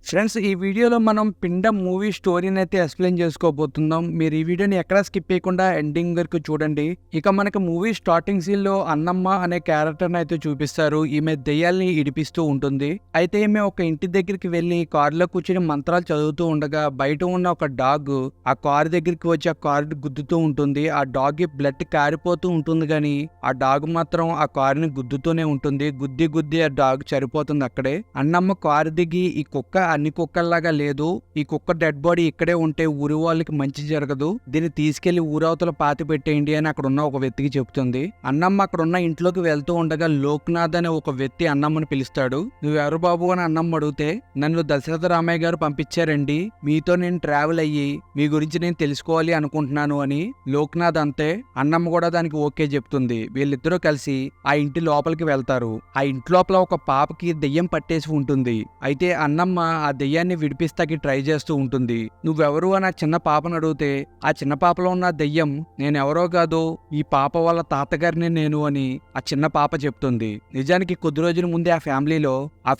Friends, ఈ వీడియోలో మనం పిండం మూవీ స్టోరీని అయితే ఎక్స్ప్లెయిన్ చేసుకోబోతున్నాం. మీరు ఈ వీడియోని ఎక్కడా స్కిప్ చేయకుండా ఎండింగ్ వరకు చూడండి. ఇక మనకి మూవీ స్టార్టింగ్ సీన్ లో అన్నమ్మ అనే క్యారెక్టర్ని అయితే చూపిస్తారు. ఈమె దెయ్యాల్ని ఇడిపిస్తూ ఉంటుంది. అయితే ఈమె ఒక ఇంటి దగ్గరికి వెళ్లి కారులో కూర్చుని మంత్రాలు చదువుతూ ఉండగా బయట ఉన్న ఒక డాగ్ ఆ కారు దగ్గరికి వచ్చి ఆ కారు గుద్దుతూ ఉంటుంది. ఆ డాగ్ బ్లడ్ కారిపోతూ ఉంటుంది, కానీ ఆ డాగ్ మాత్రం ఆ కారుని గుద్దుతూనే ఉంటుంది. గుద్ది ఆ డాగ్ చనిపోతుంది అక్కడే. అన్నమ్మ కారు దిగి ఈ కుక్క అన్ని కుక్కల్లాగా లేదు, ఈ కుక్క డెడ్ బాడీ ఇక్కడే ఉంటే ఊరి వాళ్ళకి మంచి జరగదు, దీన్ని తీసుకెళ్లి ఊరవతల పాతి పెట్టేయండి అని అక్కడ ఉన్న ఒక వ్యక్తికి చెప్తుంది. అన్నమ్మ అక్కడ ఉన్న ఇంట్లోకి వెళ్తూ ఉండగా లోక్నాథ్ అనే ఒక వ్యక్తి అన్నమ్మని పిలుస్తాడు. నువ్వెవరు బాబు అని అన్నమ్మ అడిగితే, నన్ను దశరథ రామయ్య గారు పంపించారండి, మీతో నేను ట్రావెల్ అయ్యి మీ గురించి నేను తెలుసుకోవాలి అనుకుంటున్నాను అని లోక్నాథ్ అంతే. అన్నమ్మ కూడా దానికి ఓకే చెప్తుంది. వీళ్ళిద్దరూ కలిసి ఆ ఇంటి లోపలికి వెళ్తారు. ఆ ఇంటి లోపల ఒక పాపకి దెయ్యం పట్టేసి ఉంటుంది. అయితే అన్నమ్మ ఆ దెయ్యాన్ని విడిపిస్తాకి ట్రై చేస్తూ ఉంటుంది. నువ్వెవరు అని ఆ చిన్న పాపను అడిగితే, ఆ చిన్న పాపలో ఉన్న దెయ్యం నేనెవరో కాదు, ఈ పాప వాళ్ళ తాతగారిని నేను అని ఆ చిన్న పాప చెప్తుంది. నిజానికి కొద్ది రోజుల ముందే ఆ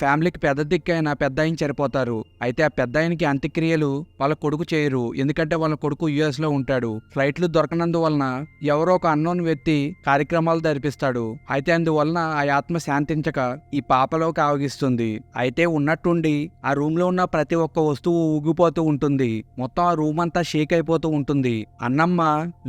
ఫ్యామిలీకి పెద్ద దిక్కైన పెద్ద ఆయన చనిపోతారు. అయితే ఆ పెద్ద ఆయనకి అంత్యక్రియలు వాళ్ళ కొడుకు చేయరు, ఎందుకంటే వాళ్ళ కొడుకు యుఎస్ లో ఉంటాడు. ఫ్లైట్లు దొరకనందువలన ఎవరో ఒక అన్నోన్ వ్యక్తి కార్యక్రమాలు జరిపిస్తాడు. అయితే అందువలన ఆ ఆత్మ శాంతించక ఈ పాపలోకి ఆవగిస్తుంది. అయితే ఉన్నట్టుండి ఆ రూమ్ లో ఉన్న ప్రతి ఒక్క వస్తువు ఊగిపోతూ ఉంటుంది. మొత్తం ఆ రూమ్ అంతా షేక్ అయిపోతూ ఉంటుంది. అన్నమ్మ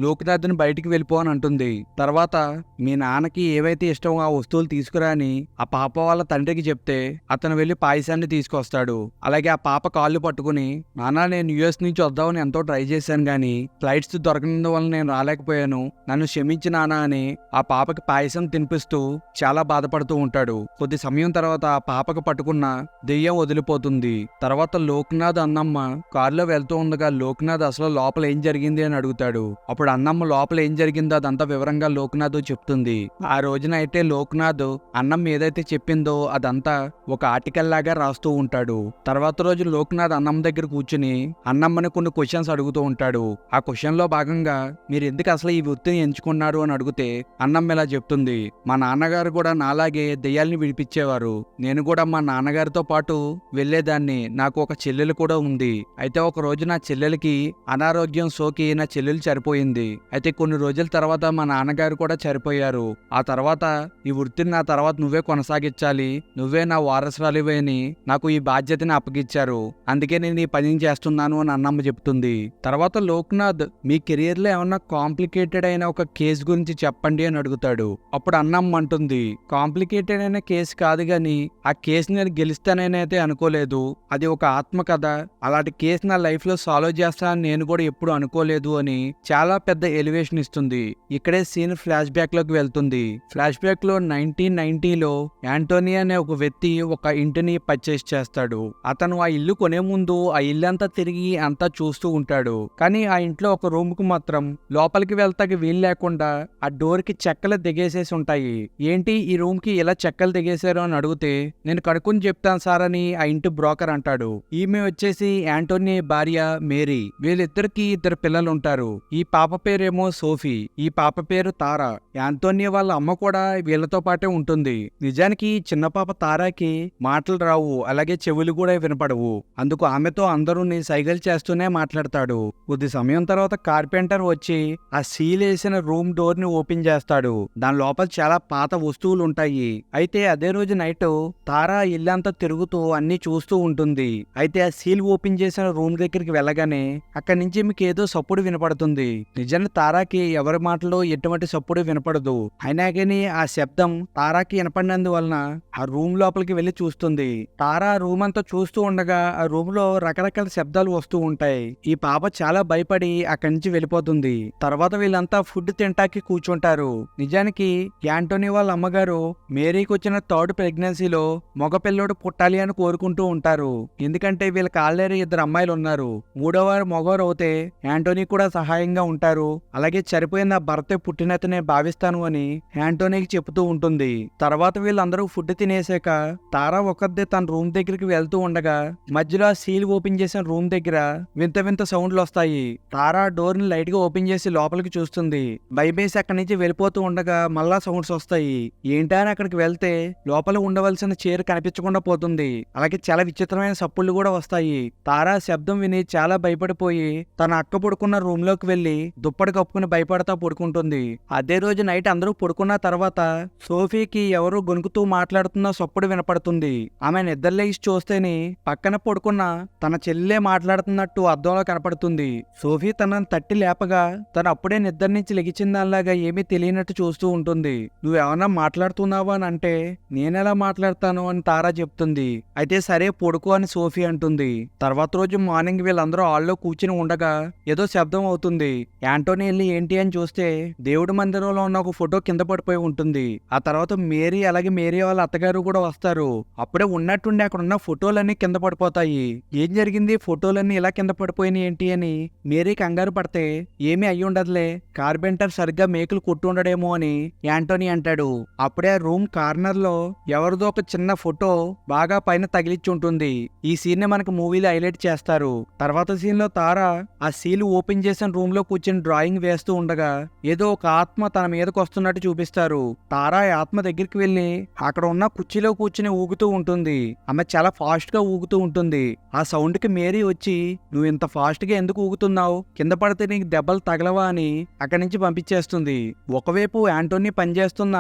లోక్నాథ్ని బయటికి వెళ్ళిపో అని అంటుంది. తర్వాత మీ నాన్నకి ఏవైతే ఇష్టమో ఆ వస్తువులు తీసుకురా అని ఆ పాప వాళ్ళ తండ్రికి చెప్తే అతను వెళ్లి పాయసాన్ని తీసుకొస్తాడు. అలాగే ఆ పాప కాళ్ళు పట్టుకుని, నాన్న నేను యుఎస్ నుంచి వద్దామని ఎంతో ట్రై చేశాను, గానీ ఫ్లైట్స్ దొరకనందువల్ల నేను రాలేకపోయాను, నన్ను క్షమించి నాన్న అని ఆ పాపకి పాయసం తినిపిస్తూ చాలా బాధపడుతూ ఉంటాడు. కొద్ది సమయం తర్వాత ఆ పాపకు పట్టుకున్న దెయ్యం వదిలిపోతుంది. తర్వాత లోక్నాథ్ అన్నమ్మ కారులో వెళ్తూ ఉండగా లోక్నాథ్ అసలు లోపల ఏం జరిగింది అని అడుగుతాడు. అప్పుడు అన్నమ్మ లోపల ఏం జరిగిందో అదంతా వివరంగా లోక్నాథ్ చెప్తుంది. ఆ రోజున అయితే లోక్నాథ్ అన్నమ్మ ఏదైతే చెప్పిందో అదంతా ఒక ఆర్టికల్ లాగా రాస్తూ ఉంటాడు. తర్వాత రోజు లోక్నాథ్ అన్నమ్మ దగ్గర కూర్చుని అన్నమ్మని కొన్ని క్వశ్చన్స్ అడుగుతూ ఉంటాడు. ఆ క్వశ్చన్ లో భాగంగా మీరు ఎందుకు అసలు ఈ వృత్తిని ఎంచుకున్నారు అని అడిగితే అన్నమ్మ ఇలా చెప్తుంది. మా నాన్నగారు కూడా నాలాగే దెయ్యాల్ని విడిపించేవారు, నేను కూడా మా నాన్నగారితో పాటు వెళ్లేదాన్ని. నాకు ఒక చెల్లెలు కూడా ఉంది. అయితే ఒక రోజు నా చెల్లెలకి అనారోగ్యం సోకి నా చెల్లెలు చనిపోయింది. అయితే కొన్ని రోజుల తర్వాత మా నాన్నగారు కూడా చనిపోయారు. ఆ తర్వాత ఈ వృత్తిని నా తర్వాత నువ్వే కొనసాగించాలి, నువ్వే నా వారసురాలివే అని నాకు ఈ బాధ్యతని అప్పగిచ్చారు, అందుకే నేను ఈ పని చేస్తున్నాను అని అన్నమ్మ చెప్తుంది. తర్వాత లోక్నాథ్ మీ కెరియర్ లో ఏమన్నా కాంప్లికేటెడ్ అయిన ఒక కేసు గురించి చెప్పండి అని అడుగుతాడు. అప్పుడు అన్నమ్మ అంటుంది, కాంప్లికేటెడ్ అయిన కేసు కాదు గాని ఆ కేసు నేను గెలుస్తానైతే అనుకోలేదు, అది ఒక ఆత్మకథ, అలాంటి కేసు నా లైఫ్ లో సాల్వ్ చేస్తానని నేను కూడా ఎప్పుడు అనుకోలేదు అని చాలా పెద్ద ఎలివేషన్ ఇస్తుంది. ఇక్కడే సీన్ ఫ్లాష్ బ్యాక్ లోకి వెళ్తుంది. ఫ్లాష్ బ్యాక్ లో 1990లో యాంటోనీ అనే ఒక వ్యక్తి ఒక ఇంటిని పర్చేస్ చేస్తాడు. అతను ఆ ఇల్లు కొనే ముందు ఆ ఇల్లంతా తిరిగి అంతా చూస్తూ ఉంటాడు. కానీ ఆ ఇంట్లో ఒక రూమ్ కు మాత్రం లోపలికి వెళ్తాకి వీలు లేకుండా ఆ డోర్ కి చెక్కలు దిగేసేసి ఉంటాయి. ఏంటి ఈ రూమ్ కి ఇలా చెక్కలు దిగేశారు అని అడిగితే, నేను కడుక్కుని చెప్తాను సార్ అని ఆ ఇంటి బ్రోకర్ అంటాడు. ఈమె వచ్చేసి యాంటోనీ భార్య మేరీ. వీళ్ళిద్దరికి ఇద్దరు పిల్లలు ఉంటారు. ఈ పాప పేరేమో సోఫీ, ఈ పాప పేరు తారా. యాంటోనీ వాళ్ళ అమ్మ కూడా వీళ్ళతో పాటే ఉంటుంది. నిజానికి చిన్న పాప తారాకి మాటలు రావు, అలాగే చెవులు కూడా వినపడవు. అందుకు ఆమెతో అందరూ సైగలు చేస్తూనే మాట్లాడతాడు. కొద్ది సమయం తర్వాత కార్పెంటర్ వచ్చి ఆ సీల్ వేసిన రూమ్ డోర్ ని ఓపెన్ చేస్తాడు. దాని లోపల చాలా పాత వస్తువులు ఉంటాయి. అయితే అదే రోజు నైట్ తారా ఇల్లంతా తిరుగుతూ అన్ని చూస్తూ ఉంటుంది. అయితే ఆ సీల్ ఓపెన్ చేసిన రూమ్ దగ్గరికి వెళ్ళగానే అక్కడి నుంచి మీకు ఏదో సప్పుడు వినపడుతుంది. నిజాన్ని తారాకి ఎవరి మాటలో ఎటువంటి సప్పుడు వినపడదు. అయినా కానీ ఆ శబ్దం తారాకి వినపడినందువలన ఆ రూమ్ లోపలికి వెళ్లి చూస్తుంది. తారా రూమ్ అంతా చూస్తూ ఉండగా ఆ రూమ్ లో రకరకాల శబ్దాలు వస్తూ ఉంటాయి. ఈ పాప చాలా భయపడి అక్కడి నుంచి వెళ్ళిపోతుంది. తర్వాత వీళ్ళంతా ఫుడ్ తింటాకి కూర్చుంటారు. నిజానికి యాంటోనీ వాళ్ళ అమ్మగారు మేరీకి వచ్చిన థర్డ్ ప్రెగ్నెన్సీలో మగ పిల్లోడు పుట్టాలి అని కోరుకుంటూ ఉంటారు. ఎందుకంటే వీళ్ళకి ఆల్రెడీ ఇద్దరు అమ్మాయిలు ఉన్నారు. మూడోవారు మగవారు అవుతే యాంటోనీ కూడా సహాయంగా ఉంటారు. అలాగే చనిపోయిన భర్త పుట్టినతనే భావిస్తాను అని యాంటోనీకి చెబుతూ ఉంటుంది. తర్వాత వీళ్ళందరూ ఫుడ్ తినేసాక తారా ఒక్కదే తన రూమ్ దగ్గరికి వెళ్తూ ఉండగా మధ్యలో ఆ సీల్ ఓపెన్ చేసిన రూమ్ దగ్గర వింత వింత సౌండ్లు వస్తాయి. తారా డోర్ ని లైట్ గా ఓపెన్ చేసి లోపలికి చూస్తుంది. భయమేసి అక్కడి నుంచి వెళ్ళిపోతూ ఉండగా మళ్ళా సౌండ్స్ వస్తాయి. ఏంటని అక్కడికి వెళ్తే లోపల ఉండవలసిన చైర్ కనిపించకుండా పోతుంది. అలాగే చాలా విచిత్ర విచిత్రమైన సప్పుళ్ళు కూడా వస్తాయి. తారా శబ్దం విని చాలా భయపడిపోయి తన అక్క పడుకున్న రూమ్ లోకి వెళ్లి దుప్పటి కప్పుకుని భయపడతా పడుకుంటుంది. అదే రోజు నైట్ అందరూ పడుకున్న తర్వాత సోఫీకి ఎవరో గొనుకుతూ మాట్లాడుతున్న సప్పుడు వినపడుతుంది. ఆమె నిద్రలేసి చూస్తేనే పక్కన పడుకున్న తన చెల్లె మాట్లాడుతున్నట్టు అద్దంలో కనపడుతుంది. సోఫీ తనని తట్టి లేపగా తను అప్పుడే నిద్ర నుంచి లెగిచిందాలాగా ఏమీ తెలియనట్టు చూస్తూ ఉంటుంది. నువ్వేమన్నా మాట్లాడుతున్నావా అని అంటే నేనెలా మాట్లాడతాను అని తారా చెప్తుంది. అయితే సరే పడుకో అని సోఫీ అంటుంది. తర్వాత రోజు మార్నింగ్ వీళ్ళందరూ హాల్లో కూర్చుని ఉండగా ఏదో శబ్దం అవుతుంది. యాంటోనీ వెళ్ళి ఏంటి అని చూస్తే దేవుడి మందిరంలో ఉన్న ఒక ఫోటో కింద పడిపోయి ఉంటుంది. ఆ తర్వాత మేరీ అలాగే మేరీ వాళ్ళ అత్తగారు కూడా వస్తారు. అప్పుడే ఉన్నట్టుండి అక్కడ ఉన్న ఫోటోలన్నీ కింద పడిపోతాయి. ఏం జరిగింది, ఫోటోలన్నీ ఇలా కింద పడిపోయినాయి ఏంటి అని మేరీ కంగారు పడితే ఏమీ అయ్యి ఉండదులే, కార్పెంటర్ సరిగ్గా మేకులు కొట్టు ఉండడేమో అని యాంటోనీ అంటాడు. అప్పుడే ఆ రూమ్ కార్నర్ లో ఎవరిదో ఒక చిన్న ఫోటో బాగా పైన తగిలిచ్చి ఉంటుంది. ఈ సీన్ ని మనకు మూవీలో హైలైట్ చేస్తారు. తర్వాత సీన్ లో తారా ఆ సీల్ ఓపెన్ చేసిన రూమ్ లో కూర్చొని డ్రాయింగ్ వేస్తూ ఉండగా ఏదో ఒక ఆత్మ తన మీదకి వస్తున్నట్టు చూపిస్తారు. తారా ఆ ఆత్మ దగ్గరికి వెళ్లి అక్కడ ఉన్న కుర్చీలో కూర్చుని ఊగుతూ ఉంటుంది. ఆమె చాలా ఫాస్ట్ గా ఊగుతూ ఉంటుంది. ఆ సౌండ్ కి మేరీ వచ్చి నువ్వు ఇంత ఫాస్ట్ గా ఎందుకు ఊగుతున్నావు, కింద పడితే నీకు దెబ్బలు తగలవా అని అక్కడి నుంచి పంపించేస్తుంది. ఒకవైపు యాంటోనీ పనిచేస్తున్న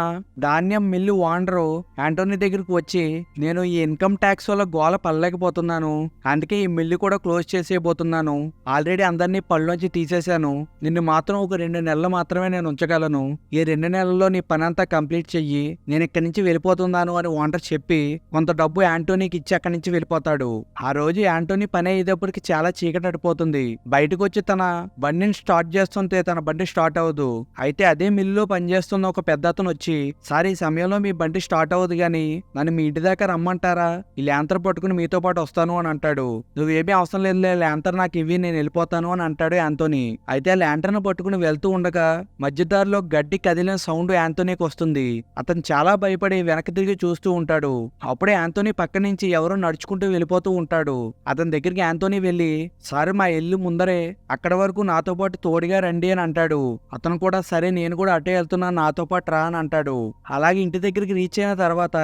ధాన్యం మిల్లు ఓనరు యాంటోనీ దగ్గరికి వచ్చి నేను ఈ ఇన్కమ్ ట్యాక్స్ వల్ల గోల పడలేకపోతున్నాను, అందుకే ఈ మిల్లు కూడా క్లోజ్ చేసేయబోతున్నాను, ఆల్రెడీ అందరినీ పళ్ళలోంచి తీసేశాను, నిన్ను మాత్రం ఒక 2 నెలలు మాత్రమే నేను ఉంచగలను, ఈ 2 నెలల్లో నీ పని అంతా కంప్లీట్ చెయ్యి, నేను ఇక్కడి నుంచి వెళ్ళిపోతున్నాను అని ఓనర్ చెప్పి కొంత డబ్బు యాంటోనీకి ఇచ్చి అక్కడి నుంచి వెళ్ళిపోతాడు. ఆ రోజు యాంటోనీ పని అయ్యేటప్పటికి చాలా చీకటి అడిపోతుంది. బయటకు వచ్చి తన బండిని స్టార్ట్ చేస్తుంటే తన బండి స్టార్ట్ అవ్వదు. అయితే అదే మిల్లులో పనిచేస్తున్న ఒక పెద్ద అతను వచ్చి సార్ ఈ సమయంలో మీ బండి స్టార్ట్ అవ్వదు గాని నన్ను మీ ఇంటి దాకా రమ్మంటారా, ఈ ల్యాంతర్ పట్టుకుని మీతో పాటు వస్తాను అని అంటాడు. నువ్వేమీ అవసరం లేదులే, ల్యాంతర్ నాకు ఇవి, నేను వెళ్ళిపోతాను అని అంటాడు యాంటోనీ. అయితే ఆ ల్యాంటర్ను పట్టుకుని వెళ్తూ ఉండగా మధ్యదారిలో గడ్డి కదిలిన సౌండ్ యాంటోనీకి వస్తుంది. అతను చాలా భయపడి వెనక్కి తిరిగి చూస్తూ ఉంటాడు. అప్పుడే యాంటోనీ పక్క నుంచి ఎవరో నడుచుకుంటూ వెళ్ళిపోతూ ఉంటాడు. అతని దగ్గరికి యాంటోనీ వెళ్ళి సార్ మా ఇల్లు ముందరే, అక్కడ వరకు నాతో పాటు తోడుగా రండి అని అంటాడు. అతను కూడా సరే నేను కూడా అటే వెళ్తున్నా, నాతో పాటు రా అని అంటాడు. అలాగే ఇంటి దగ్గరికి రీచ్ అయిన తర్వాత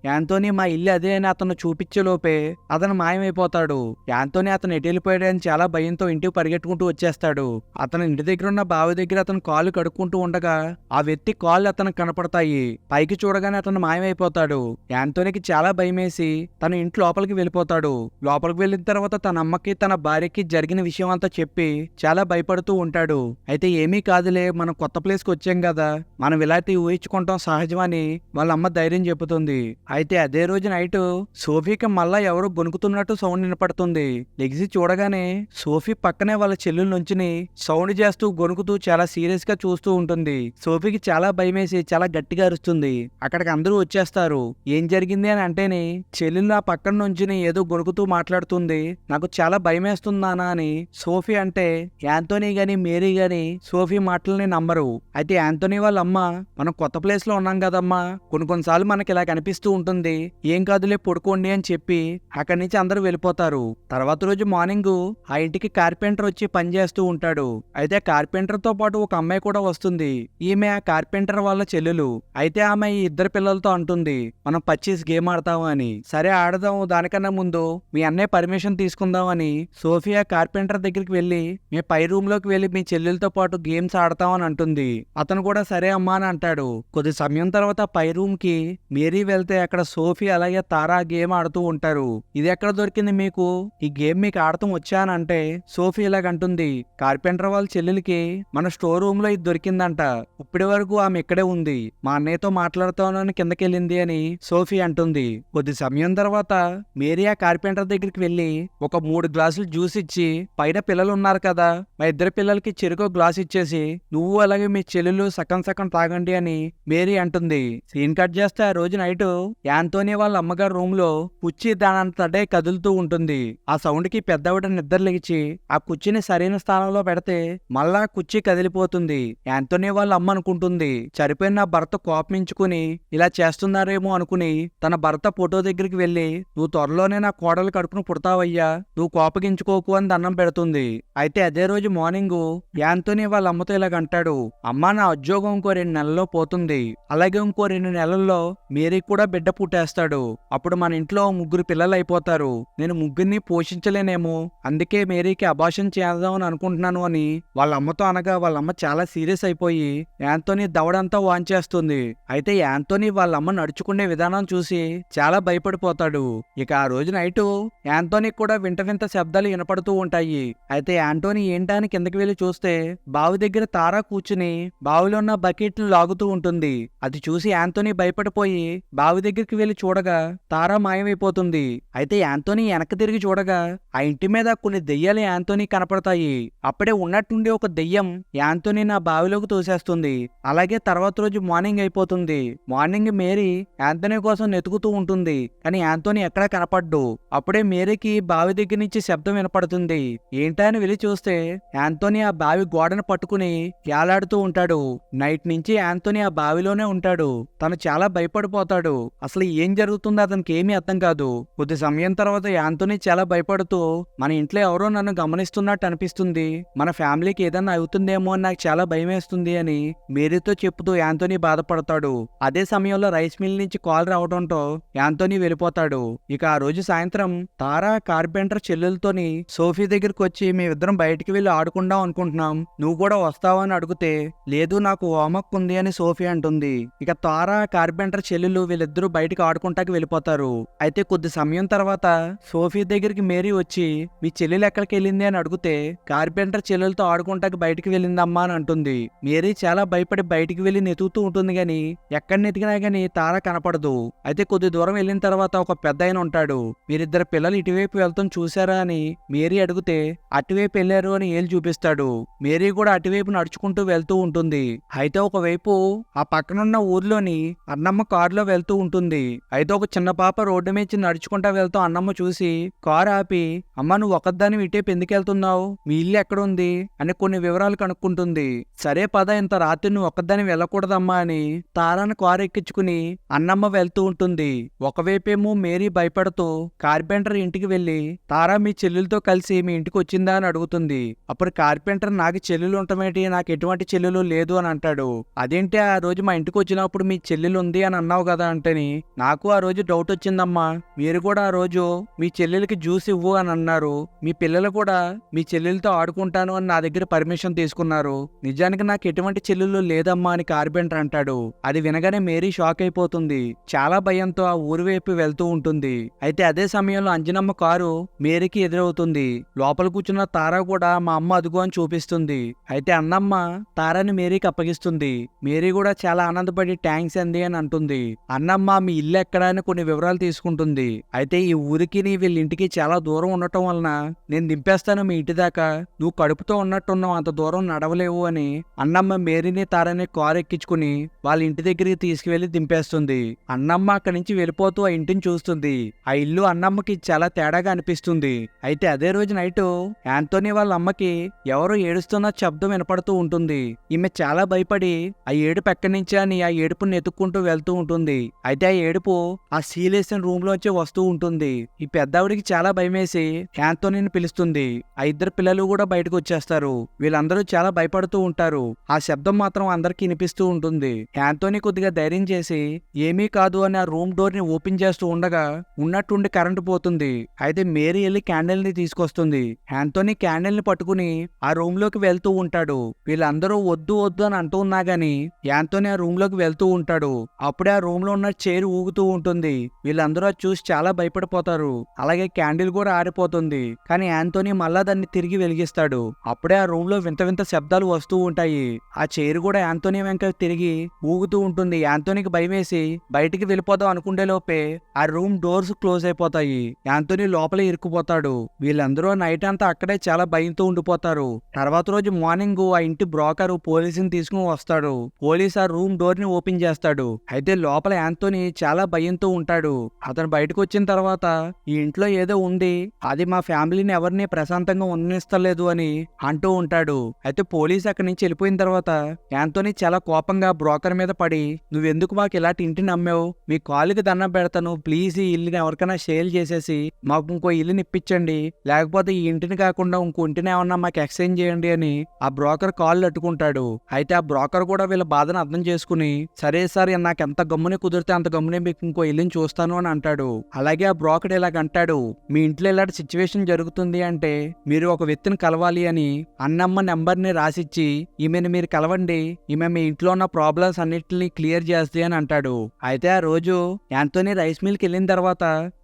యాంటోనీ మా ఇల్లు అదే అని అతను చూపించే లోపే అతను మాయమైపోతాడు. యాంటోనీ అతను ఎటు వెళ్ళిపోయాడని చాలా భయంతో ఇంటికి పరిగెట్టుకుంటూ వచ్చేస్తాడు. అతను ఇంటి దగ్గర ఉన్న బావి దగ్గర అతను కాళ్ళు కడుక్కుంటూ ఉండగా ఆ వ్యక్తి కాళ్ళు అతనికి కనపడతాయి. పైకి చూడగానే అతను మాయమైపోతాడు. యాంటోనీకి చాలా భయమేసి తన ఇంటి లోపలికి వెళ్ళిపోతాడు. లోపలికి వెళ్ళిన తర్వాత తన అమ్మకి తన భార్యకి జరిగిన విషయం అంతా చెప్పి చాలా భయపడుతూ ఉంటాడు. అయితే ఏమీ కాదులే, మనం కొత్త ప్లేస్ కి వచ్చాం కదా, మనం ఇలాంటి ఊహించుకుంటాం సహజమని వాళ్ళ అమ్మ ధైర్యం చెబుతుంది. అయితే అదే రోజు నైట్ సోఫీకి మళ్ళా ఎవరో గొనుకుతున్నట్టు సౌండ్ వినపడుతుంది. లెగిసి చూడగానే సోఫీ పక్కనే వాళ్ళ చెల్లెల నుంచుని సౌండ్ చేస్తూ గొనుకుతూ చాలా సీరియస్ గా చూస్తూ ఉంటుంది. సోఫీకి చాలా భయమేసి చాలా గట్టిగా అరుస్తుంది. అక్కడికి అందరూ వచ్చేస్తారు. ఏం జరిగింది అని అంటేనే చెల్లెలు నా పక్కన నుంచుని ఏదో గొనుకుతూ మాట్లాడుతుంది, నాకు చాలా భయమేస్తుందానా అని సోఫీ అంటే యాంటోనీ గాని మేరీ గాని సోఫీ మాటలని నమ్మరు. అయితే యాంటోనీ వాళ్ళ అమ్మ మనం కొత్త ప్లేస్ లో ఉన్నాం కదమ్మా, కొన్నిసార్లు మనకి ఇలా కనిపిస్తూ ఉంటుంది, ఏం కాదులే పడుకోండి అని చెప్పి అక్కడి నుంచి అందరూ వెళ్ళిపోతారు. తర్వాత రోజు మార్నింగ్ ఆ ఇంటికి కార్పెంటర్ వచ్చి పనిచేస్తూ ఉంటాడు. అయితే కార్పెంటర్ తో పాటు ఒక అమ్మాయి కూడా వస్తుంది. ఈమె ఆ కార్పెంటర్ వాళ్ళ చెల్లెలు. అయితే ఆమె ఈ 2 పిల్లలతో అంటుంది మనం పచ్చీస్ గేమ్ ఆడతాము అని. సరే ఆడదాం, దానికన్నా ముందు మీ అన్నయ్య పర్మిషన్ తీసుకుందాం అని సోఫియా కార్పెంటర్ దగ్గరికి వెళ్ళి మీ పై రూమ్ లోకి వెళ్ళి మీ చెల్లెలతో పాటు గేమ్స్ ఆడతాం అని అంటుంది. అతను కూడా సరే అమ్మా అని అంటాడు. కొద్ది సమయం తర్వాత పై రూమ్ కి మేరీ వెళ్తే అక్కడ సోఫీ అలాగే తారా గేమ్ ఆడుతూ ఉంటారు. ఇది ఎక్కడ దొరికింది మీకు, ఈ గేమ్ మీకు ఆడటం వచ్చా అని అంటే సోఫీ ఇలాగంటుంది కార్పెంటర్ వాళ్ళ చెల్లెలకి మన స్టోర్ రూమ్ లో ఇది దొరికిందంట, ఇప్పటి వరకు ఆమె ఇక్కడే ఉంది, మా అన్నయ్యతో మాట్లాడుతానని కిందకెళ్ళింది అని సోఫీ అంటుంది. కొద్ది సమయం తర్వాత మేరీ ఆ కార్పెంటర్ దగ్గరికి వెళ్ళి ఒక 3 గ్లాసులు జ్యూస్ ఇచ్చి పైన పిల్లలు ఉన్నారు కదా, మా 2 పిల్లలకి చెరుకు గ్లాస్ ఇచ్చేసి నువ్వు అలాగే మీ చెల్లెలు సగం సగం తాగండి అని మేరీ అంటుంది. సీన్ కట్ చేస్తే ఆ రోజు నైట్ యాంటోనీ వాళ్ళ అమ్మగారు రూమ్ లో కుర్చీ దానంతటే కదులుతూ ఉంటుంది. ఆ సౌండ్ కి పెద్దవిడ నిద్ర లేచి ఆ కుర్చీని సరైన స్థానంలో పెడితే మళ్ళా కుర్చీ కదిలిపోతుంది. యాంటోనీ వాళ్ళ అమ్మ అనుకుంటుంది చనిపోయిన నా భర్త కోపమించుకుని ఇలా చేస్తున్నారేమో అనుకుని తన భర్త ఫోటో దగ్గరికి వెళ్లి నువ్వు త్వరలోనే నా కోడలు కడుపును పుడతావయ్యా, నువ్వు కోపగించుకోకు అని దండం పెడుతుంది. అయితే అదే రోజు మార్నింగ్ యాంటోనీ వాళ్ళ అమ్మతో ఇలాగంటాడు, అమ్మా నా ఉద్యోగం ఇంకో 2 నెలల్లో పోతుంది, అలాగే ఇంకో 2 నెలల్లో మేరీ కూడా బిడ్డ పుట్టేస్తాడు, అప్పుడు మన ఇంట్లో 3 పిల్లలు అయిపోతారు. నేను ముగ్గురిని పోషించలేనేమో, అందుకే మేరీకి అబార్షన్ చేద్దామని అనుకుంటున్నాను అని వాళ్ళ అమ్మతో అనగా వాళ్ళ అమ్మ చాలా సీరియస్ అయిపోయి యాంతోనీ దవడంతా వాంచేస్తుంది. అయితే యాంతోనీ వాళ్ళ అమ్మ నడుచుకునే విధానం చూసి చాలా భయపడిపోతాడు. ఇక ఆ రోజు నైటు యాంతోనీ కూడా వింత వింత శబ్దాలు వినపడుతూ ఉంటాయి. అయితే యాంటోనీ ఏంటని కిందకి వెళ్లి చూస్తే బావి దగ్గర తారా కూర్చుని బావిలో ఉన్న బకెట్ను లాగుతూ ఉంటుంది. అది చూసి యాంతోనీ భయపడిపోయి బావి దగ్గరికి వెళ్లి చూడగా తారా మాయమైపోతుంది. అయితే యాంతోనీ వెనక్కి తిరిగి చూడగా ఆ ఇంటి మీద కొన్ని దెయ్యాలు యాంతోనీ కనపడతాయి. అప్పుడే ఉన్నట్టుండి ఒక దెయ్యం యాంతోనీ నా బావిలోకి తోసేస్తుంది. అలాగే తర్వాత రోజు మార్నింగ్ అయిపోతుంది. మార్నింగ్ మేరీ యాంతోనీ కోసం వెతుకుతూ ఉంటుంది. కానీ యాంతోనీ ఎక్కడా కనపడ్డు. అప్పుడే మేరీకి బావి దగ్గర నుంచి శబ్దం వినపడుతుంది. ఏంటా అని వెళ్ళి చూస్తే యాంతోనీ ఆ బావి గోడను పట్టుకుని యాలాడుతూ ఉంటాడు. నైట్ నుంచి యాంతోనీ ఆ బావిలోనే ఉంటాడు. తను చాలా భయపడిపోతాడు. అసలు ఏం జరుగుతుందో అతనికి ఏమీ అర్థం కాదు. కొద్ది సమయం తర్వాత యాంతోనీ చాలా భయపడుతూ మన ఇంట్లో ఎవరో నన్ను గమనిస్తున్నట్టు అనిపిస్తుంది, మన ఫ్యామిలీకి ఏదన్నా అవుతుందేమో అని నాకు చాలా భయం వేస్తుంది అని మేరీతో చెప్తూ యాంతోనీ బాధపడతాడు. అదే సమయంలో రైస్ మిల్ నుంచి కాల్ రావడంతో యాంతోనీ వెళ్ళిపోతాడు. ఇక ఆ రోజు సాయంత్రం తారా కార్పెంటర్ చెల్లెలతోని సోఫీ దగ్గరికి వచ్చి మేమిద్దరం బయటికి వెళ్ళి ఆడుకుందాం అనుకుంటున్నాం, నువ్వు కూడా వస్తావా అని అడిగితే లేదు నాకు హోంవర్క్ ఉంది అని సోఫీ అంటుంది. ఇక తారా కార్పెంటర్ చెల్లెలు వీళ్ళిద్దరూ బయటికి ఆడుకుంటాకి వెళ్ళిపోతారు. అయితే కొద్ది సమయం తర్వాత సోఫీ దగ్గరికి మేరీ వచ్చి మీ చెల్లెలు ఎక్కడికి వెళ్ళింది అని అడిగితే కార్పెంటర్ చెల్లెలతో ఆడుకుంటాకి బయటికి వెళ్ళిందమ్మా అని అంటుంది. మేరీ చాలా భయపడి బయటికి వెళ్ళి నెతుకుతూ ఉంటుంది గాని ఎక్కడ నెతికినా గానీ తారా కనపడదు. అయితే కొద్ది దూరం వెళ్ళిన తర్వాత ఒక పెద్ద ఆయన ఉంటాడు. మీరిద్దరు పిల్లలు ఇటువైపు వెళ్తాం చూసారా అని మేరీ అడిగితే అటువైపు వెళ్ళారు అని ఏళ్ళు చూపిస్తాడు. మేరీ కూడా అటువైపు నడుచుకుంటూ వెళ్తూ ఉంటుంది. అయితే ఒకవైపు ఆ పక్కనున్న ఊర్లోని అన్నమ్మ కారులో వెళ్తూ ఉంటుంది. అయితే ఒక చిన్న పాప రోడ్డు మీద నడుచుకుంటా వెళ్తూ అన్నమ్మ చూసి కారు ఆపి అమ్మ నువ్వు ఒకదాని ఇటేపు ఎందుకు వెళ్తున్నావు, మీ ఇల్లు ఎక్కడ ఉంది అని కొన్ని వివరాలు కనుక్కుంటుంది. సరే పద, ఇంత రాత్రి నువ్వు ఒక్కదాని వెళ్ళకూడదమ్మా అని తారాను కారు ఎక్కించుకుని అన్నమ్మ వెళ్తూ ఉంటుంది. ఒకవైపేమో మేరీ భయపడుతూ కార్పెంటర్ ఇంటికి వెళ్లి తారా మీ చెల్లెలతో కలిసి మీ ఇంటికి వచ్చిందా అని అడుగుతుంది. అప్పుడు కార్పెంటర్ నాకు చెల్లెలు ఉండటమేంటి, నాకు ఎటువంటి చెల్లెలు లేదు అని అంటాడు. అదేంటి ఆ రోజు మా ఇంటికి వచ్చినప్పుడు మీ చెల్లెలు ఉంది అని అన్నావు కదా అంటేని నాకు ఆ రోజు డౌట్ వచ్చిందమ్మా, మీరు కూడా ఆ రోజు మీ చెల్లెలకి జ్యూస్ ఇవ్వు అని అన్నారు, మీ పిల్లలు కూడా మీ చెల్లెలతో ఆడుకుంటాను అని నా దగ్గర పర్మిషన్ తీసుకున్నారు, నిజానికి నాకు ఎటువంటి చెల్లెలు లేదమ్మా అని కార్పెంటర్ అంటాడు. అది వినగానే మేరీ షాక్ అయిపోతుంది. చాలా భయంతో ఆ ఊరి వైపు వెళ్తూ ఉంటుంది. అయితే అదే సమయంలో అంజనమ్మ కారు మేరీకి ఎదురవుతుంది. లోపల కూర్చున్న తారా కూడా మా అమ్మ అదుగో అని చూపిస్తుంది. అయితే అన్నమ్మ తారాని మేరీకి అప్పగిస్తుంది. మేరీ కూడా చాలా ఆనందపడి థ్యాంక్స్ అంది అని అంటుంది. అన్నమ్మ మీ ఇల్లు ఎక్కడా అని కొన్ని వివరాలు తీసుకుంటుంది. అయితే ఈ ఊరికి వీళ్ళ ఇంటికి చాలా దూరం ఉండటం వలన నేను దింపేస్తాను మీ ఇంటి దాకా, నువ్వు కడుపుతో ఉన్నట్టున్నావు, అంత దూరం నడవలేవు అని అన్నమ్మ మేరీని తారాని కారు ఎక్కించుకుని వాళ్ళ ఇంటి దగ్గరికి తీసుకువెళ్లి దింపేస్తుంది. అన్నమ్మ అక్కడి నుంచి వెళ్ళిపోతూ ఆ ఇంటిని చూస్తుంది. ఆ ఇల్లు అన్నమ్మకి చాలా తేడాగా అనిపిస్తుంది. అయితే అదే రోజు నైటు యాంతోనీ వాళ్ళ అమ్మకి ఎవరో ఏడుస్తున్న శబ్దం వినపడుతూ ఉంటుంది. ఈమె చాలా భయపడి ఆ ఏడుపు ఎక్కడి నుంచి అని ఆ ఏడుపుని ఎత్తుక్కుంటూ వెళ్తూ ఉంటుంది. అయితే ఆ ఏడుపు ఆ సీలేసిన రూమ్ లోంచి వస్తూ ఉంటుంది. ఈ పెద్దవిడికి చాలా భయమేసి యాంతోనీని పిలుస్తుంది. ఆ ఇద్దరు పిల్లలు కూడా బయటకు వచ్చేస్తారు. వీళ్ళందరూ చాలా భయపడుతూ ఉంటారు. ఆ శబ్దం మాత్రం అందరికి వినిపిస్తూ ఉంటుంది. యాంతోనీ కొద్దిగా ధైర్యం చేసి ఏమీ కాదు అని ఆ రూమ్ డోర్ ని ఓపెన్ చేస్తూ ఉండగా ఉన్నట్టుండి కరెంటు పోతుంది. అయితే మేరీ వెళ్ళి క్యాండిల్ ని తీసుకొస్తుంది. యాంతోనీ క్యాండిల్ ని పట్టుకుని ఆ రూమ్ లోకి వెళ్తూ ఉంటాడు. వీళ్ళందరూ వద్దు వద్దు అని అంటూ ఉన్నా గాని యాంతోనీ ఆ రూమ్ లోకి వెళ్తూ ఉంటాడు. అప్పుడే ఆ రూమ్ లో ఉన్న చైర్ ఊగుతూ ఉంటుంది. వీళ్ళందరూ అది చూసి చాలా భయపడిపోతారు. అలాగే క్యాండిల్ కూడా ఆరిపోతుంది. కానీ యాంతోనీ మళ్ళా దాన్ని తిరిగి వెలిగిస్తాడు. అప్పుడే ఆ రూమ్ లో వింత వింత శబ్దాలు వస్తూ ఉంటాయి. ఆ చైర్ కూడా యాంతోనీ వెంక తిరిగి ఊగుతూ ఉంటుంది. యాంతోనీకి భయం వేసి బయటికి వెళ్ళిపోదాం అనుకుంటే లోపే ఆ రూమ్ డోర్స్ క్లోజ్ అయిపోతాయి. యాంతోనీ లోపల ఇరుక్కుపోతాడు. వీళ్ళందరూ నైట్ అంతా అక్కడే చాలా భయంతో ఉండిపోతారు. తర్వాత రోజు మార్నింగ్ ఆ ఇంటి బ్రోకరు పోలీసుని తీసుకుని వస్తాడు. పోలీస్ ఆ రూమ్ డోర్ ని ఓపెన్ చేస్తాడు. అయితే లోపల యాంతోనీ చాలా భయంతో ఉంటాడు. అతను బయటకు వచ్చిన తర్వాత ఈ ఇంట్లో ఏదో ఉంది, అది మా ఫ్యామిలీని ఎవరిని ప్రశాంతంగా ఉండనిస్తలేదు అని అంటూ ఉంటాడు. అయితే పోలీస్ అక్కడి నుంచి వెళ్ళిపోయిన తర్వాత యాంతోనీ చాలా కోపంగా బ్రోకర్ మీద పడి నువ్వెందుకు మాకు ఇలాంటి ఇంటిని అమ్మావు, మీ కాలుకి దండం పెడతాను, ప్లీజ్ ఈ ఇల్లుని ఎవరికైనా సేల్ చేసేసి మాకు ఇంకో ఇల్లుని ఇప్పించండి, లేకపోతే ఈ ఇంటిని కాకుండా ఇంకో ఇంటిని ఏమన్నా మాకు ఎక్స్చేంజ్ చేయండి అని ఆ బ్రోకర్ కాళ్ళు అట్టుకుంటాడు. అయితే ఆ బ్రోకర్ కూడా వీళ్ళ బాధను అర్థం చేసుకుని సరే సార్ నాకు ఎంత గమ్ముని కుదిరితే అంత గమ్మునే మీకు ఇంకో ఇల్లుని చూస్తాను అని అంటాడు. అలాగే ఆ ఆ బ్రోకర్ ఇలాగంటాడు, మీ ఇంట్లో ఇలాంటి సిచ్యువేషన్ జరుగుతుంది అంటే మీరు ఒక వ్యక్తిని కలవాలి అని అన్నమ్మ నెంబర్ని రాసిచ్చి ఈమెను మీరు కలవండి, ఈమె మీ ఇంట్లో ఉన్న ప్రాబ్లమ్స్ అన్నిటిని క్లియర్ చేస్తుంది అని అంటాడు. అయితే ఆ రోజు యాంతోనీ రైస్ మిల్కి వెళ్ళిన తర్వాత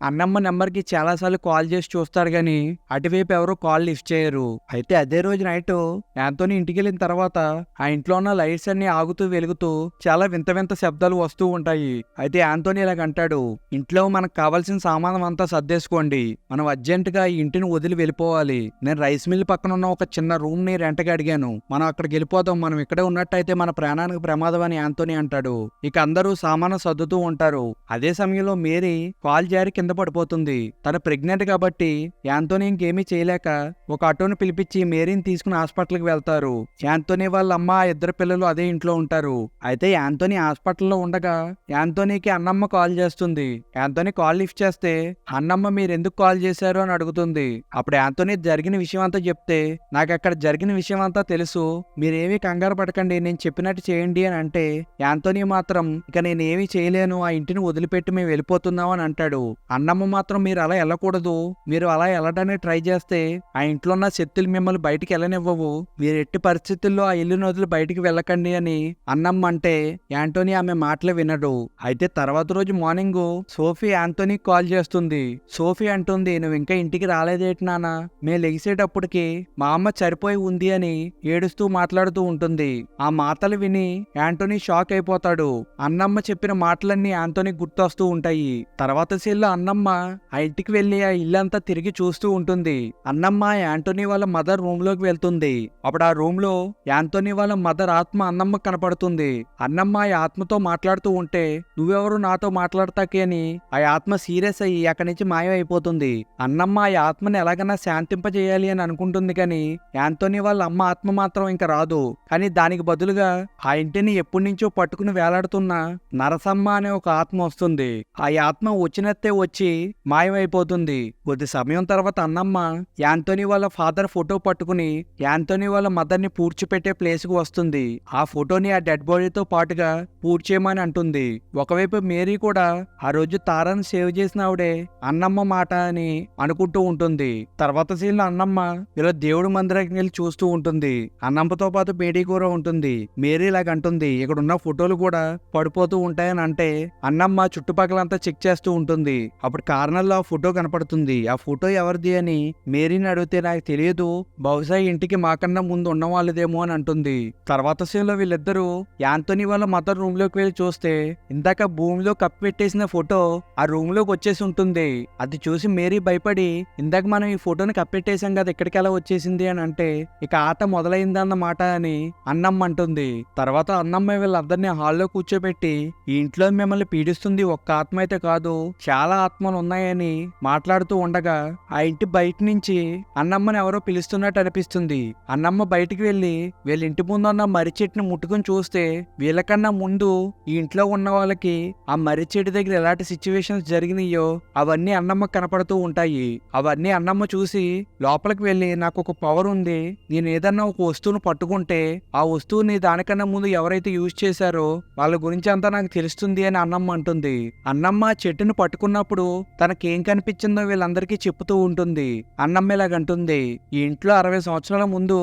అన్నమ్మ నెంబర్కి చాలాసార్లు కాల్ చేసి చూస్తాడు గాని అటువైపు ఎవరు కాల్ లిఫ్ట్ చేయరు. అయితే అదే రోజు నైట్ యాంతోనీ ఇంటికి వెళ్ళిన తర్వాత ఆ ఇంట్లో ఉన్న లైట్స్ అన్ని ఆగుతూ వెలుగుతూ చాలా వింత వింత శబ్దాలు వస్తూ ఉంటాయి. అయితే యాంతోనీ ఇలాగంటాడు, ఇంట్లో మనకు కావాల్సిన సామానం అంతా సర్దేసుకోండి, మనం అర్జెంటుగా ఈ ఇంటిని వదిలి వెళ్ళిపోవాలి. నేను రైస్ మిల్ పక్కన ఉన్న ఒక చిన్న రూమ్ ని రెంట్కి అడిగాను, మనం అక్కడికి వెళ్ళిపోతాం, మనం ఇక్కడే ఉన్నట్టయితే మన ప్రాణానికి ప్రమాదం అని యాంతోనీ అంటాడు. ఇక అందరూ సామాను సర్దుతూ ఉంటారు. అదే సమయంలో మేరీ కాల్ జారి కింద పడిపోతుంది. తను ప్రెగ్నెంట్ కాబట్టి యాంతోనీ ఇంకేమీ చేయలేక ఒక ఆటోని పిలిపించి మేరీని తీసుకుని హాస్పిటల్కి వెళ్తారు. యాంతోనీ వాళ్ళ అమ్మ ఇద్దరు పిల్లలు అదే ఇంట్లో ఉంటారు. అయితే యాంతోనీ హాస్పిటల్లో ఉండగా యాంతోనీకి అన్నమ్మ కాల్ చేస్తుంది. యాంతోనీ కాల్ లిఫ్ట్ చేస్తే అన్నమ్మ మీరు ఎందుకు కాల్ చేశారు అని అడుగుతుంది. అప్పుడు యాంతోనీ జరిగిన విషయం అంతా చెప్తే నాకు అక్కడ జరిగిన విషయం అంతా తెలుసు, మీరేమీ కంగారు పడకండి, నేను చెప్పినట్టు చేయండి అని అంటే యాంతోనీ మాత్రం ఇక నేనేమీ చేయలేను, ఆ ఇంటిని వదిలిపెట్టి మేము వెళ్ళిపోతున్నాం అని అంటాడు. అన్నమ్మ మాత్రం మీరు అలా వెళ్ళకూడదు, మీరు అలా వెళ్ళడానికి ట్రై చేస్తే ఆ ఇంట్లో ఉన్న శక్తులు మిమ్మల్ని బయటికి వెళ్ళనివ్వవు, మీరు ఎట్టి పరిస్థితుల్లో ఆ ఇల్లుని వదిలి బయటికి వెళ్ళకండి అని అన్నమ్మ అంటే యాంటోనీ ఆమె మాటలు వినడు. అయితే తర్వాత రోజు మార్నింగ్ సోఫీ యాంటోనీకి కాల్ చేస్తుంది. సోఫీ అంటుంది, నువ్వు ఇంకా ఇంటికి రాలేదేటి నాన్న, మేము లెగిసేటప్పటికి మా అమ్మ చనిపోయి ఉంది అని ఏడుస్తూ మాట్లాడుతూ ఉంటుంది. ఆ మాటలు విని యాంటోనీ షాక్ అయిపోతాడు. అన్నమ్మ చెప్పిన మాటలన్నీ యాంటోనీకి గుర్తొస్తూ ఉంటాయి. తర్వాత సీన్లో అన్నమ్మ ఆ ఇంటికి వెళ్లి ఆ ఇల్లంతా తిరిగి చూస్తూ ఉంటుంది. అన్నమ్మ యాంటోనీ వాళ్ళ మదర్ రూమ్ లోకి వెళ్తుంది. అప్పుడు ఆ రూమ్ లో యాంటోనీ వాళ్ళ మదర్ ఆత్మ అన్నమ్మ కనపడుతుంది. అన్నమ్మ ఆ ఆత్మతో మాట్లాడుతూ ఉంటే నువ్వెవరు నాతో మాట్లాడతాకే అని ఆ ఆత్మ సీరియస్ అయ్యి అక్కడి నుంచి మాయమైపోతుంది. అన్నమ్మ ఆ ఆత్మని ఎలాగైనా శాంతింపజేయాలి అని అనుకుంటుంది కానీ యాంటోనీ వాళ్ళ అమ్మ ఆత్మ మాత్రం ఇంకా రాదు. కానీ దానికి బదులుగా ఆ ఇంటిని ఎప్పటి నుంచో పట్టుకుని వేలాడుతున్న నరసమ్మ అనే ఒక ఆత్మ వస్తుంది. ఆ ఆత్మ వచ్చినట్టే వచ్చి మాయమైపోతుంది. కొద్ది సమయం తర్వాత అన్నమ్మ యాంటోనీ వాళ్ళ ఫాదర్ ఫోటో పట్టుకుని యాంటోనీ వాళ్ళ మదర్ ని పూడ్చిపెట్టే ప్లేస్ కు వస్తుంది. ఆ ఫోటోని ఆ డెడ్ బాడీతో పాటుగా పూడ్చేయమని అంటుంది. ఒకవైపు మేరీ కూడా ఆ రోజు తారాన్ని సేవ్ చేసిన ఆవిడే అన్నమ్మ మాట అని అనుకుంటూ ఉంటుంది. తర్వాత సీన్లో అన్నమ్మ ఇలా దేవుడి మందిరానికి వెళ్ళి చూస్తూ ఉంటుంది. అన్నమ్మతో పాటు మేరీ కూడా ఉంటుంది. మేరీ ఇలాగంటుంది, ఇక్కడ ఉన్న ఫోటోలు కూడా పడిపోతూ ఉంటాయని అంటే అన్నమ్మ చుట్టుపక్కలంతా చెక్ చేస్తూ ఉంటుంది. అప్పుడు కార్నర్లో ఆ ఫోటో కనపడుతుంది. ఆ ఫోటో ఎవరిది అని మేరీని అడిగితే నాకు తెలియదు, బహుశా ఇంటికి మాకన్నా ముందు ఉన్న వాళ్ళదేమో అని అంటుంది. తర్వాత సీన్లో వీళ్ళిద్దరూ యాంటోనీ వాళ్ళ మదర్ రూమ్ లోకి వెళ్ళి చూస్తే ఇందాక భూమిలో కప్పి పెట్టేసిన ఫోటో ఆ రూమ్ లోకి వచ్చేసి ఉంటుంది. అది చూసి మేరీ భయపడి ఇందాక మనం ఈ ఫోటోని కప్పెట్టేసాం కదా, ఇక్కడికి ఎలా వచ్చేసింది అని అంటే ఇక ఆట మొదలైందన్నమాట అని అన్నమ్మ అంటుంది. తర్వాత అన్నమ్మ వీళ్ళందరినీ హాల్లో కూర్చోబెట్టి ఈ ఇంట్లో మిమ్మల్ని పీడిస్తుంది ఒక్క ఆత్మ అయితే కాదు, చాలా ఆత్మలు ఉన్నాయని మాట్లాడుతూ ఉండగా ఆ ఇంటి బయట నుంచి అన్నమ్మని ఎవరో పిలుస్తున్నట్టు అనిపిస్తుంది. అన్నమ్మ బయటికి వెళ్ళి వీళ్ళ ఇంటి ముందు ఉన్న మర్రి చెట్టుని ముట్టుకుని చూస్తే వీళ్ళకన్నా ముందు ఈ ఇంట్లో ఉన్న వాళ్ళకి ఆ మర్రి చెట్టు దగ్గర ఎలాంటి సిచ్యువేషన్స్ జరిగినాయో అవన్నీ అన్నమ్మ కనపడుతూ ఉంటాయి. అవన్నీ అన్నమ్మ చూసి లోపలికి వెళ్ళి నాకు ఒక పవర్ ఉంది, నేను ఏదన్నా ఒక వస్తువును పట్టుకుంటే ఆ వస్తువుని దానికన్నా ముందు ఎవరైతే యూజ్ చేశారో వాళ్ళ గురించి అంతా నాకు తెలుస్తుంది అని అన్నమ్మ అంటుంది. అన్నమ్మ చెట్టును పట్టుకున్నప్పుడు తనకేం కనిపించిందో వీళ్ళందరికీ చెప్తూ ఉంటుంది. అన్నమ్మ ఇలాగంటుంది, ఈ ఇంట్లో 60 సంవత్సరాల ముందు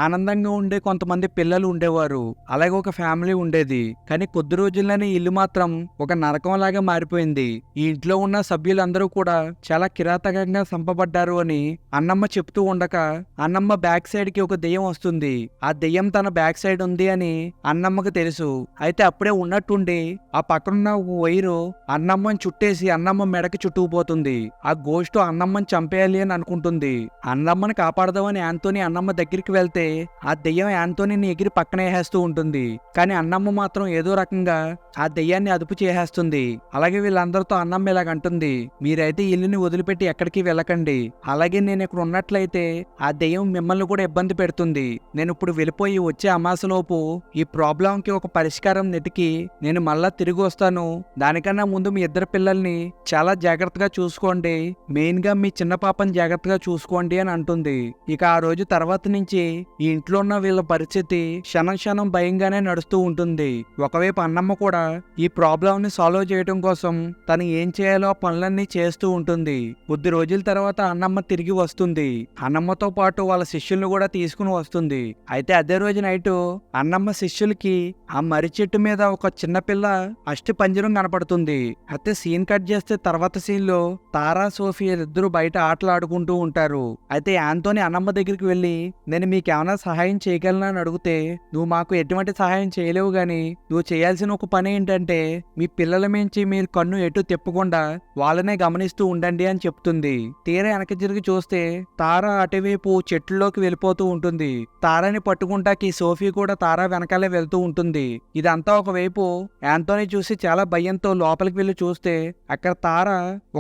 ఆనందంగా ఉండే కొంతమంది పిల్లలు ఉండేవారు, అలాగే ఒక ఫ్యామిలీ ఉండేది. కానీ కొద్ది రోజుల్లోనే ఇల్లు మాత్రం ఒక నరకం లాగా మారిపోయింది. ఈ ఇంట్లో ఉన్న సభ్యులందరూ కూడా చాలా కిరాతకంగా చంపబడ్డారు అని అన్నమ్మ చెప్తూ ఉండక అన్నమ్మ బ్యాక్ సైడ్ కి ఒక దెయ్యం వస్తుంది. ఆ దెయ్యం తన బ్యాక్ సైడ్ ఉంది అని అన్నమ్మకు తెలుసు. అయితే అప్పుడే ఉన్నట్టుండి ఆ పక్కనున్న ఒక వైరు అన్నమ్మని చుట్టేసి అన్నమ్మ మెడకి చుట్టుకుపోతుంది. ఆ గోస్ట్ అన్నమ్మని చంపేయాలి అని అనుకుంటుంది. అన్నమ్మని కాపాడదామని యాంటోనీ అన్నమ్మ దగ్గరికి వెళ్తే ఆ దెయ్యం యాంటోనీని ఎగిరి పక్కన వేసేస్తూ ఉంటుంది. కానీ అన్నమ్మ మాత్రం ఏదో రకంగా ఆ దెయ్యాన్ని అదుపు చేసేస్తుంది. అలాగే వీళ్ళందరితో అన్నమ్మ ఇలాగంటుంది, మీరైతే ఇల్లుని వదిలిపెట్టి ఎక్కడికి వెళ్ళకండి, అలాగే నేను ఇక్కడ ఉన్నట్లయితే ఆ దెయ్యం మిమ్మల్ని కూడా ఇబ్బంది పెడుతుంది. నేను ఇప్పుడు వెళ్ళిపోయి వచ్చే అమాసలోపు ఈ ప్రాబ్లం కి ఒక పరిష్కారం నెటికి నేను మళ్ళా తిరిగి వస్తాను. దానికన్నా ముందు మీ ఇద్దరు పిల్లల్ని చాలా జాగ్రత్తగా చూసుకోండి, మెయిన్ గా మీ చిన్న పాపని జాగ్రత్తగా చూసుకోండి అని అంటుంది. ఇక ఆ రోజు తర్వాత నుంచి ఈ ఇంట్లో ఉన్న వీళ్ళ పరిస్థితి క్షణం క్షణం భయంగానే నడుస్తూ ఉంటుంది. ఒకవైపు అన్నమ్మ కూడా ఈ ప్రాబ్లం ని సాల్వ్ చేయడం కోసం తను ఏం చేయాలో ఆ పనులన్నీ చేస్తూ ఉంటుంది. కొద్ది రోజుల తర్వాత అన్నమ్మ తిరిగి వస్తుంది. అన్నమ్మతో పాటు వాళ్ళ శిష్యుల్ని కూడా తీసుకుని వస్తుంది. అయితే అదే రోజు నైటు అన్నమ్మ శిష్యులకి ఆ మర్రి చెట్టు మీద ఒక చిన్నపిల్ల అస్థిపంజరం కనపడుతుంది. అయితే సీన్ కట్ చేస్తే తర్వాత సీన్ లో తారా సోఫియా ఇద్దరు బయట ఆటలు ఆడుకుంటూ ఉంటారు. అయితే యాంతోని అన్నమ్మ దగ్గరికి వెళ్ళి నేను మీకేమైనా సహాయం చేయగలనా అని అడిగితే నువ్వు మాకు ఎటువంటి సహాయం చేయలేవు గాని నువ్వు చేయాల్సిన ఒక పని ఏంటంటే మీ పిల్లల మించి మీరు కన్ను ఎటు తిప్పకుండా వాళ్ళనే గమనిస్తూ ఉండండి అని చెప్తుంది. తీరా వెనక తిరిగి చూస్తే తార అటువైపు చెట్లలోకి వెళ్ళిపోతూ ఉంటుంది. తారాని పట్టుకుంటాకి సోఫీ కూడా తారా వెనకాలే వెళ్తూ ఉంటుంది. ఇదంతా ఒకవైపు యాంతోని చూసి చాలా భయంతో లోపలికి వెళ్ళి చూస్తే అక్కడ తార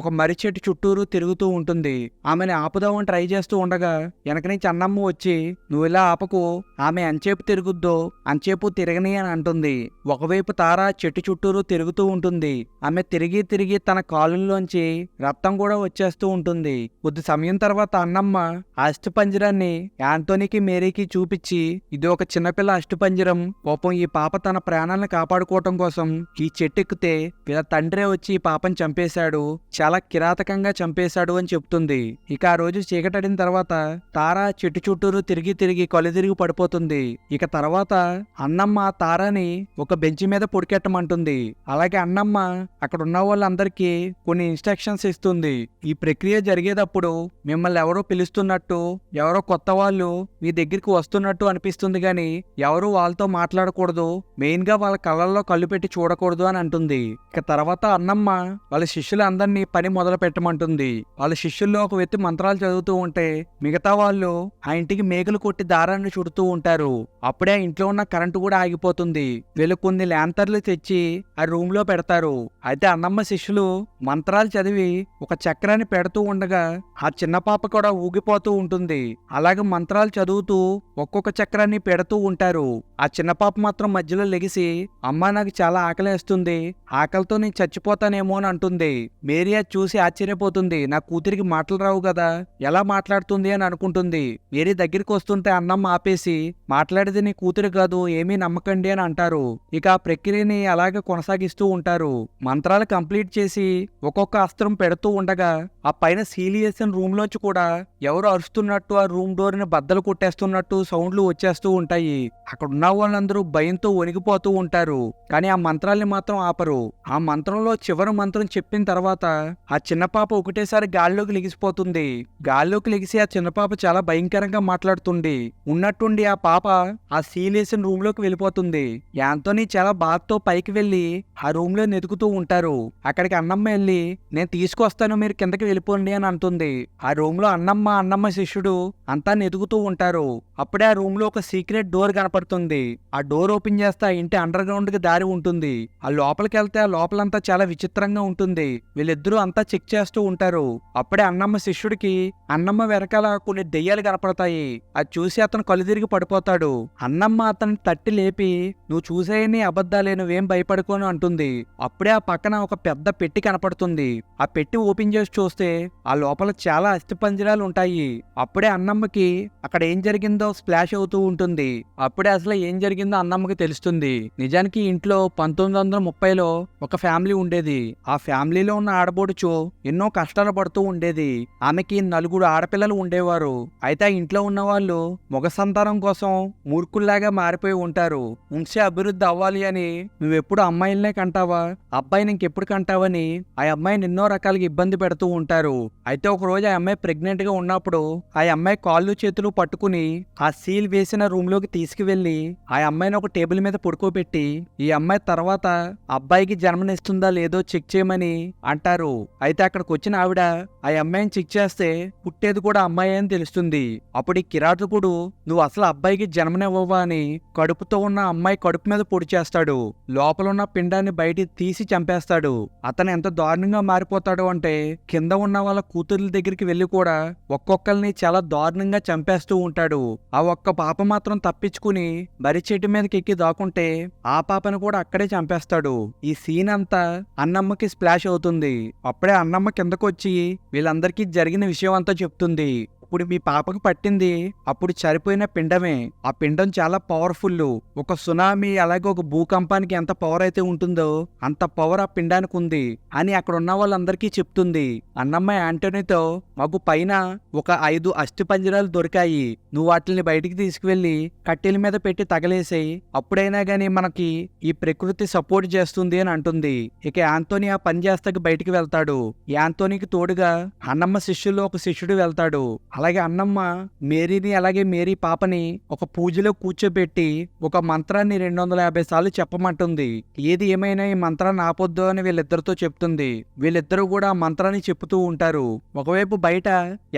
ఒక మర్రి చెట్టు చుట్టూరు తిరుగుతూ ఉంటుంది. ఆమెని ఆపుదామని ట్రై చేస్తూ ఉండగా వెనక నుంచి అన్నమ్మ వచ్చి నువ్వు ఇలా ఆపకు, ఆమె అంచేపు తిరుగుద్దో అంచేపు తిరగని అని అంటుంది. ఒకవైపు తార చెట్టు చుట్టూరు తిరుగుతూ ఉంటుంది. ఆమె తిరిగి తిరిగి తన కాలుల్లోంచి రక్తం కూడా వచ్చేస్తూ ఉంటుంది. కొద్ది సమయం తర్వాత అన్నమ్మ ఆ అస్థిపంజరాన్ని యాంటోనీకి మేరీకి చూపించి ఇది ఒక చిన్నపిల్ల అస్థిపంజరం, పాపం ఈ పాప తన ప్రాణాలను కాపాడుకోవటం కోసం ఈ చెట్టు ఎక్కితే వీళ్ళ తండ్రే వచ్చి ఈ పాపని చంపేశాడు, చాలా కిరాతకంగా చంపేశాడు అని చెప్తుంది. ఇక ఆ రోజు చీకటడిన తర్వాత తారా చెట్టు చుట్టూరు తిరిగి తిరిగి కళ్ళు పడిపోతుంది. ఇక తర్వాత అన్నమ్మ తారాని ఒక బెంచ్ మీద పొడికెట్టమంటుంది. అలాగే అన్నమ్మ అక్కడ ఉన్న వాళ్ళందరికీ కొన్ని ఇన్స్ట్రక్షన్స్ ఇస్తుంది. ఈ ప్రక్రియ జరిగేటప్పుడు మిమ్మల్ని ఎవరో పిలుస్తున్నట్టు, ఎవరో కొత్త వాళ్ళు మీ దగ్గరికి వస్తున్నట్టు అనిపిస్తుంది గాని ఎవరు వాళ్ళతో మాట్లాడకూడదు, మెయిన్ గా వాళ్ళ కళ్ళల్లో కళ్ళు పెట్టి చూడకూడదు అని అంటుంది. ఇక తర్వాత అన్నమ్మ వాళ్ళ శిష్యులందరినీ పని మొదలు పెట్టమంటుంది. వాళ్ళ శిష్యుల్లో ఒక వ్యక్తి మంత్రాలు చదువుతూ ఉంటే మిగతా వాళ్ళు ఆ ఇంటికి మేకలు కొట్టి దారాన్ని చుడుతూ ఉంటారు. అప్పుడే ఆ ఇంట్లో ఉన్న కరెంటు కూడా ఆగిపోతుంది. వీళ్ళు కొన్ని ల్యాంతర్లు తెచ్చి ఆ రూమ్ లో పెడతారు. అయితే అన్నమ్మ శిష్యులు మంత్రాలు చదివి ఒక చక్రాన్ని పెడుతూ ఉండగా ఆ చిన్న పాప కూడా ఊగిపోతూ ఉంటుంది. అలాగే మంత్రాలు చదువుతూ ఒక్కొక్క చక్రాన్ని పెడుతూ ఉంటారు. ఆ చిన్న పాప మాత్రం మధ్యలో లెగిసి అమ్మా నాకు చాలా ఆకలేస్తుంది, ఆకలితో నేను చచ్చిపోతానేమో అని అంటుంది. మేరీ అది చూసి ఆశ్చర్యపోతుంది. నా కూతురికి మాటలు రావు కదా, ఎలా మాట్లాడుతుంది అని అనుకుంటుంది. మేరీ దగ్గరికి వస్తుంటే అన్నమ్మ ఆపేసి మాట్లాడేది నీ కూతురు కాదు, ఏమీ నమ్మకండి అని అంటారు. ఇక ఆ ప్రక్రియని అలాగే కొనసాగిస్తూ ఉంటారు. మంత్రాలు కంప్లీట్ చేసి ఒక్కొక్క అస్త్రం పెడుతూ ఉండగా ఆ పైన సీల్ చేసిన రూమ్ లోంచి కూడా ఎవరు అరుస్తున్నట్టు, ఆ రూమ్ డోర్ ని బద్దలు కొట్టేస్తున్నట్టు సౌండ్లు వచ్చేస్తూ ఉంటాయి. అక్కడ ఉన్న వాళ్ళందరూ భయంతో వణికిపోతూ ఉంటారు. కానీ ఆ మంత్రాల్ని మాత్రం ఆపరు. ఆ మంత్రంలో చివరి మంత్రం చెప్పిన తర్వాత ఆ చిన్న పాప ఒకటేసారి గాల్లోకి లెగిసిపోతుంది. గాల్లోకి లెగిసి ఆ చిన్న పాప చాలా భయంకరంగా మాట్లాడుతుంది. ఉన్నట్టుండి ఆ పాప ఆ సీల్ వేసిన రూమ్ లోకి వెళ్ళిపోతుంది. యాంతోనీ చాలా బాధతో పైకి వెళ్లి ఆ రూమ్ లో నెతుకుతూ ఉంటారు. అక్కడికి అన్నమ్మ వెళ్ళి నేను తీసుకొస్తాను మీరు కిందకి వెళ్ళిపోండి అని అంటుంది. ఆ రూమ్ లో అన్నమ్మ శిష్యుడు అంతా నెతుకుతూ ఉంటారు. అప్పుడే ఆ రూమ్ లో ఒక సీక్రెట్ డోర్ కనపడుతుంది. ఆ డోర్ ఓపెన్ చేస్తే ఆ ఇంటి అండర్ గ్రౌండ్ కి దారి ఉంటుంది. ఆ లోపలికి వెళ్తే ఆ లోపలంతా చాలా విచిత్రంగా ఉంటుంది. వీళ్ళిద్దరూ అంతా చెక్ చేస్తూ ఉంటారు. అప్పుడే అన్నమ్మ శిష్యుడికి అన్నమ్మ వెనకాల కొన్ని దెయ్యాలు కనపడతాయి. అది చూసి అతను కళ్ళు తిరిగి పడిపోతాడు. అన్నమ్మ అతన్ని తట్టి లేపి నువ్వు చూసేయని అబద్ధాలే, నువ్వేం భయపడుకోను అంటుంది. అప్పుడే ఆ పక్కన ఒక పెద్ద పెట్టి కనపడుతుంది. ఆ పెట్టి ఓపెన్ చేసి చూస్తే ఆ లోపల చాలా అస్థిపంజరాలు ఉంటాయి. అప్పుడే అన్నమ్మకి అక్కడ ఏం జరిగిందో స్ప్లాష్ అవుతూ ఉంటుంది. అప్పుడే అసలు ఏం జరిగిందో అన్నమ్మకి తెలుస్తుంది. నిజానికి ఇంట్లో 1930లో ఒక ఫ్యామిలీ ఉండేది. ఆ ఫ్యామిలీలో ఉన్న ఆడబోడుచు ఎన్నో కష్టాలు పడుతూ ఉండేది. ఆమెకి 4 ఆడపిల్లలు ఉండేవారు. అయితే ఆ ఇంట్లో ఉన్న వాళ్ళు మగ సంతానం కోసం మూర్ఖుల్లాగా మారిపోయి ఉంటారు. వంశ అభివృద్ధి అవ్వాలి అని నువ్వెప్పుడు అమ్మాయిలనే కంటావా, అబ్బాయిని ఇంకెప్పుడు కంటావని ఆ అమ్మాయిని ఎన్నో రకాలుగా ఇబ్బంది పెడుతూ ఉంటారు. అయితే ఒక రోజు ఆ అమ్మాయి ప్రెగ్నెంట్ గా ఉన్నప్పుడు ఆ అమ్మాయి కాళ్ళు చేతులు పట్టుకుని ఆ సీల్ వేసిన రూమ్ లోకి తీసుకువెళ్లి ఆ అమ్మాయిని ఒక టేబుల్ మీద పడుకోబెట్టి ఈ అమ్మాయి తర్వాత అబ్బాయికి జన్మనిస్తుందా లేదో చెక్ చేయమని అంటారు. అయితే అక్కడికి వచ్చిన ఆవిడ ఆ అమ్మాయిని చెక్ చేస్తే పుట్టేది కూడా అమ్మాయి అని తెలుస్తుంది. అప్పుడు ఈ కిరాతకుడు నువ్వు అసలు అబ్బాయికి జన్మనివ్వవా అని కడుపుతో ఉన్న అమ్మాయి కడుపు మీద పొడి చేస్తాడు. లోపల ఉన్న పిండాన్ని బయటికి తీసి చంపేస్తాడు. అతను ఎంత దారుణంగా మారిపోతాడు అంటే కింద ఉన్న వాళ్ళ కూతుర్ల దగ్గరికి వెళ్లి కూడా ఒక్కొక్కరిని చాలా దారుణంగా చంపేస్తూ ఉంటాడు. ఆ ఒక్క పాప మాత్రం తప్పించుకుని మర్రి చెట్టు మీదకి ఎక్కి దాక్కుంటే ఆ పాపను కూడా అక్కడే చంపేస్తాడు. ఈ సీన్ అంతా అన్నమ్మకి స్ప్లాష్ అవుతుంది. అప్పుడే అన్నమ్మ కిందకు వచ్చి వీళ్ళందరికీ జరిగిన విషయం అంతా చెప్తుంది. ఇప్పుడు మీ పాపకు పట్టింది అప్పుడు చనిపోయిన పిండమే. ఆ పిండం చాలా పవర్ఫుల్. ఒక సునామీ అలాగే ఒక భూకంపానికి ఎంత పవర్ అయితే ఉంటుందో అంత పవర్ ఆ పిండానికి ఉంది అని అక్కడ ఉన్న వాళ్ళందరికీ చెప్తుంది. అన్నమ్మ యాంటోనీతో మాకు పైన ఒక 5 అస్థిపంజరాలు దొరికాయి. నువ్వు వాటిని బయటికి తీసుకువెళ్లి కట్టెల మీద పెట్టి తగలేసాయి. అప్పుడైనా గానీ మనకి ఈ ప్రకృతి సపోర్ట్ చేస్తుంది అని అంటుంది. ఇక యాంతోనీ ఆ పని చేస్తాకి బయటికి వెళ్తాడు. యాంతోనీకి తోడుగా అన్నమ్మ శిష్యుల్లో ఒక శిష్యుడు వెళ్తాడు. అలాగే అన్నమ్మ మేరీని అలాగే మేరీ పాపని ఒక పూజలో కూర్చోబెట్టి ఒక మంత్రాన్ని 250 సార్లు చెప్పమంటుంది. ఏది ఏమైనా ఈ మంత్రాన్ని ఆపొద్దు అని వీళ్ళిద్దరితో చెప్తుంది. వీళ్ళిద్దరూ కూడా ఆ మంత్రాన్ని చెప్తూ ఉంటారు. ఒకవైపు బయట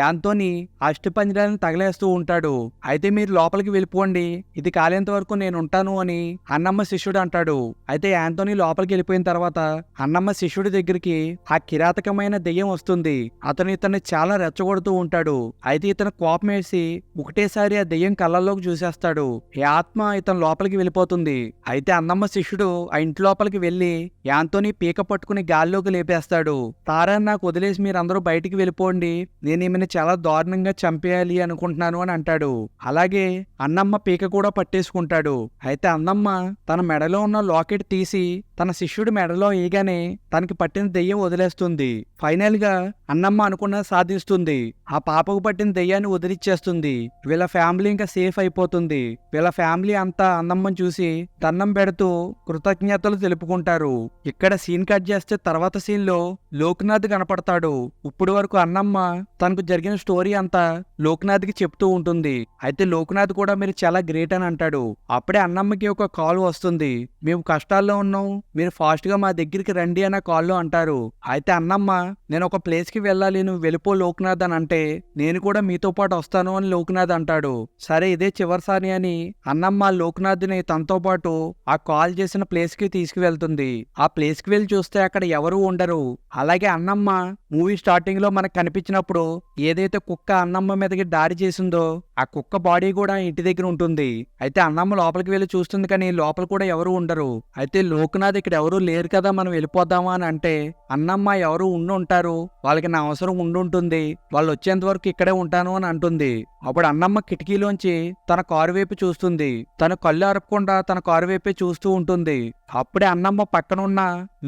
యాంతోనీ అష్టిపంజరాన్ని తగలేస్తూ ఉంటాడు. అయితే మీరు లోపలికి వెళ్ళిపోండి, ఇది కాలేంత వరకు నేను ఉంటాను అని అన్నమ్మ శిష్యుడు అంటాడు. అయితే యాంతోనీ లోపలికి వెళ్ళిపోయిన తర్వాత అన్నమ్మ శిష్యుడి దగ్గరికి ఆ కిరాతకమైన దెయ్యం వస్తుంది. అతను ఇతన్ని చాలా రెచ్చగొడుతూ ఉంటాడు. అయితే ఇతను కోపం వేసి ఒకటేసారి ఆ దెయ్యం కళ్ళల్లోకి చూసేస్తాడు. ఈ ఆత్మ ఇతను లోపలికి వెళ్ళిపోతుంది. అయితే అన్నమ్మ శిష్యుడు ఆ ఇంటి లోపలికి వెళ్లి యాంతోనీ పీక పట్టుకుని గాల్లోకి లేపేస్తాడు. తారాన్ని నాకు వదిలేసి మీరందరూ బయటికి వెళ్ళిపోండి, నేను ఈమెను చాలా దారుణంగా చంపేయాలి అనుకుంటున్నాను అని అంటాడు. అలాగే అన్నమ్మ పీక కూడా పట్టేసుకుంటాడు. అయితే అన్నమ్మ తన మెడలో ఉన్న లాకెట్ తీసి తన శిష్యుడి మెడలో వేయగానే తనకి పట్టిన దెయ్యం వదిలేస్తుంది. ఫైనల్ గా అన్నమ్మ అనుకున్నది సాధిస్తుంది. ఆ పాపకు పట్టిన దెయ్యాన్ని వదిలిచ్చేస్తుంది. వీళ్ళ ఫ్యామిలీ ఇంకా సేఫ్ అయిపోతుంది. వీళ్ళ ఫ్యామిలీ అంతా అన్నమ్మని చూసి దండం పెడుతూ కృతజ్ఞతలు తెలుపుకుంటారు. ఇక్కడ సీన్ కట్ చేస్తే తర్వాత సీన్ లో లోక్నాథ్ కనపడతాడు. ఇప్పుడు వరకు అన్నమ్మ తనకు జరిగిన స్టోరీ అంతా లోక్నాథ్ కి చెప్తూ ఉంటుంది. అయితే లోక్నాథ్ కూడా మీరు చాలా గ్రేట్ అని అంటాడు. అప్పుడే అన్నమ్మకి ఒక కాల్ వస్తుంది. మేము కష్టాల్లో ఉన్నాం, మీరు ఫాస్ట్ గా మా దగ్గరికి రండి అన్న కాల్లో అంటారు. అయితే అన్నమ్మ నేను ఒక ప్లేస్ కి వెళ్ళాలి, నువ్వు వెళ్ళిపో లోక్నాథ్ అని అంటే నేను కూడా మీతో పాటు వస్తాను అని లోక్నాథ్ అంటాడు. సరే ఇదే చివరిసారి అని అన్నమ్మ లోక్నాథ్ ని తనతో పాటు ఆ కాల్ చేసిన ప్లేస్ కి తీసుకువెళ్తుంది. ఆ ప్లేస్ కి వెళ్ళి చూస్తే అక్కడ ఎవరూ ఉండరు. అలాగే అన్నమ్మ మూవీ స్టార్టింగ్ లో మనకు కనిపించినప్పుడు ఏదైతే కుక్క అన్నమ్మ మీదకి దాడి చేసిందో ఆ కుక్క బాడీ కూడా ఇంటి దగ్గర ఉంటుంది. అయితే అన్నమ్మ లోపలికి వెళ్ళి చూస్తుంది కానీ లోపల కూడా ఎవరు ఉండరు. అయితే లోక్నాథ్ ఇక్కడ ఎవరు లేరు కదా, మనం వెళ్ళిపోదామా అని అంటే అన్నమ్మ ఎవరు ఉంటారు, వాళ్ళకి నా అవసరం ఉండుంటుంది, వాళ్ళు వచ్చేంత వరకు ఇక్కడే ఉంటాను అని అంటుంది. అప్పుడు అన్నమ్మ కిటికీలోంచి తన కారు వైపు చూస్తుంది. తన కళ్ళు అరపకుండా తన కారు వైపే చూస్తూ ఉంటుంది. అప్పుడే అన్నమ్మ పక్కనున్న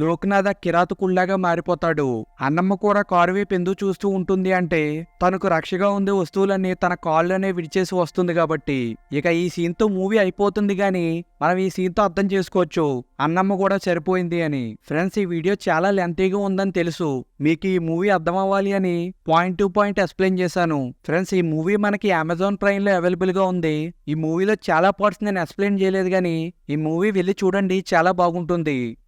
లోక్నాథ్ కిరాతకుల్లాగా మారిపోతాడు. అన్నమ్మ కూడా కారు వైపు ఎందుకు చూస్తూ ఉంటుంది అంటే తనకు రక్షగా ఉండే వస్తువులన్నీ తన కాళ్ళనే విడిచేసి వస్తుంది కాబట్టి. ఇక ఈ సీన్ తో మూవీ అయిపోతుంది గాని మనం ఈ సీన్ తో అర్థం చేసుకోవచ్చు అన్నమ్మ కూడా సరిపోయింది అని. ఫ్రెండ్స్, ఈ వీడియో చాలా లెంతీగా ఉందని తెలుసు. మీకు ఈ మూవీ అర్థం అవ్వాలి అని పాయింట్ టు పాయింట్ ఎక్స్ప్లెయిన్ చేశాను. ఫ్రెండ్స్, ఈ మూవీ మనకి అమెజాన్ ప్రైమ్ లో అవైలబుల్ గా ఉంది. ఈ మూవీలో చాలా పార్ట్స్ నేను ఎక్స్ప్లెయిన్ చేయలేదు కానీ ఈ మూవీ వెళ్ళి చూడండి, చాలా బాగుంటుంది.